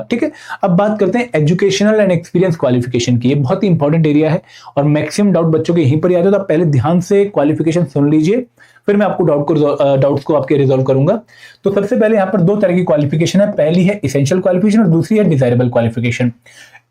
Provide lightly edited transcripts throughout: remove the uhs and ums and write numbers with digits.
ठीक है, अब बात करते हैं एजुकेशनल एंड एक्सपीरियंस क्वालिफिकेशन की। ये बहुत ही इंपॉर्टेंट एरिया है और मैक्सिमम डाउट बच्चों के यहीं पर आते हैं, तो आप पहले ध्यान से क्वालिफिकेशन सुन लीजिए, फिर मैं आपको डाउट्स को आपके रिजॉल्व करूंगा। तो सबसे पहले यहाँ पर दो तरह की क्वालिफिकेशन है, पहली है इसेंशियल क्वालिफिकेशन और दूसरी है डिजायरेबल क्वालिफिकेशन।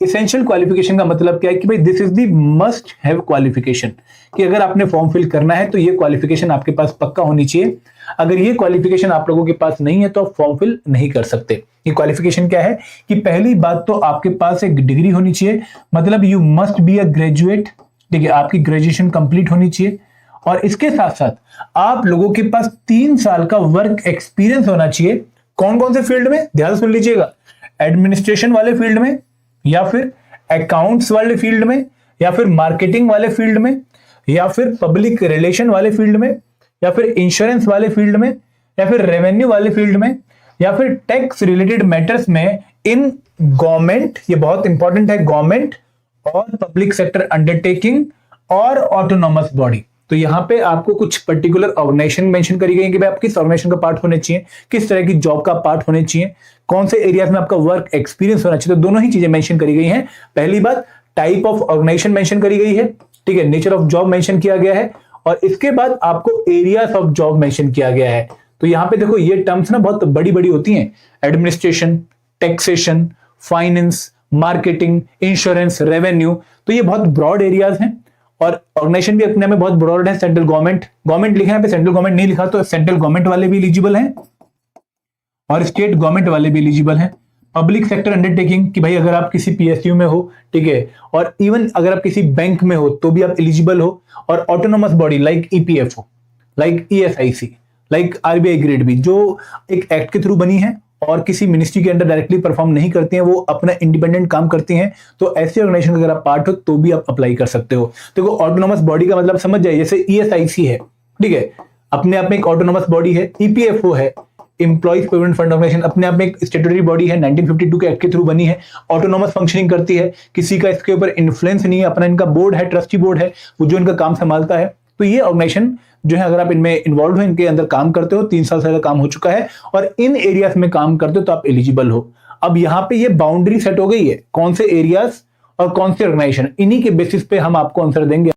इसेंशियल क्वालिफिकेशन का मतलब क्या है कि भाई this is the must have qualification, कि अगर आपने फॉर्म फिल करना है तो ये क्वालिफिकेशन आपके पास पक्का होनी चाहिए। अगर ये क्वालिफिकेशन आप लोगों के पास नहीं है तो आप फॉर्म फिल नहीं कर सकते। ये क्वालिफिकेशन क्या है कि पहली बात तो आपके पास एक डिग्री होनी चाहिए, मतलब you must be a graduate, ठीक है, आपकी ग्रेजुएशन कंप्लीट होनी चाहिए। और इसके साथ साथ आप लोगों के पास 3 साल का वर्क एक्सपीरियंस होना चाहिए। कौन कौन से फील्ड में, ध्यान सुन लीजिएगा, एडमिनिस्ट्रेशन वाले फील्ड में, या फिर अकाउंट्स वाले फील्ड में, या फिर मार्केटिंग वाले फील्ड में, या फिर पब्लिक रिलेशन वाले फील्ड में, या फिर इंश्योरेंस वाले फील्ड में, या फिर रेवेन्यू वाले फील्ड में, या फिर टैक्स रिलेटेड मैटर्स में इन गवर्नमेंट, ये बहुत इंपॉर्टेंट है, गवर्नमेंट और पब्लिक सेक्टर अंडरटेकिंग और ऑटोनॉमस बॉडी। तो यहाँ पे आपको कुछ पर्टिकुलर ऑर्गेनाइजेशन मेंशन करी गई कि भाई आप किस ऑर्गेनाइजेशन का पार्ट होने चाहिए, किस तरह की जॉब का पार्ट होने चाहिए, कौन से एरियाज में आपका वर्क एक्सपीरियंस होना चाहिए। तो दोनों ही चीजें मेंशन करी गई हैं। पहली बात टाइप ऑफ ऑर्गेनाइजेशन मेंशन करी गई है, ठीक है, नेचर ऑफ जॉब मेंशन किया गया है, और इसके बाद आपको एरियाज ऑफ जॉब मेंशन किया गया है। तो यहाँ पे देखो ये टर्म्स ना बहुत बड़ी बड़ी होती हैं, administration, taxation, finance, marketing, insurance, revenue, तो ये बहुत ब्रॉड एरियाज हैं। और ऑर्गेनाइजेशन भी अपने में बहुत ब्रॉड है। सेंट्रल गवर्नमेंट लिखा है, सेंट्रल गवर्नमेंट नहीं लिखा तो सेंट्रल गवर्नमेंट वाले भी एलिजिबल हैं और स्टेट गवर्नमेंट वाले भी एलिजिबल हैं। पब्लिक सेक्टर अंडरटेकिंग कि भाई अगर आप किसी पीएसयू में हो, ठीक है, और इवन अगर आप किसी बैंक में हो तो भी आप एलिजिबल हो। और autonomous body like EPFO, like ESIC, like RBI grade B, जो एक एक्ट के थ्रू बनी है और किसी मिनिस्ट्री के अंडर डायरेक्टली परफॉर्म नहीं करती हैं, वो अपना इंडिपेंडेंट काम करती हैं, तो ऐसे ऑर्गेनाइजेशन का अगर आप पार्ट हो तो भी आप अप्लाई कर सकते हो। देखो ऑटोनोमस बॉडी का मतलब समझ जाए, जैसे ईएसआईसी है, ठीक है, अपने आप में एक ऑटोनोमस बॉडी है। ईपीएफओ है, एम्प्लॉइज प्रोविडेंट फंड ऑर्गेनाइजेशन, अपने आप में एक स्टैट्यूटरी बॉडी है, 1952 के एक्ट के थ्रू बनी है, ऑटोनोमस फंक्शनिंग करती है, किसी का इसके ऊपर इन्फ्लुएंस नहीं है, अपना इनका बोर्ड है, ट्रस्टी बोर्ड है, वो जो इनका काम संभालता है। तो ये ऑर्गेनाइजेशन जो है अगर आप इनमें इन्वॉल्व हो, इनके अंदर काम करते हो, 3 साल से ज्यादा काम हो चुका है और इन एरियाज में काम करते हो तो आप एलिजिबल हो। अब यहाँ पे ये बाउंड्री सेट हो गई है, कौन से एरियाज और कौन से ऑर्गेनाइजेशन, इन्हीं के बेसिस पे हम आपको आंसर देंगे।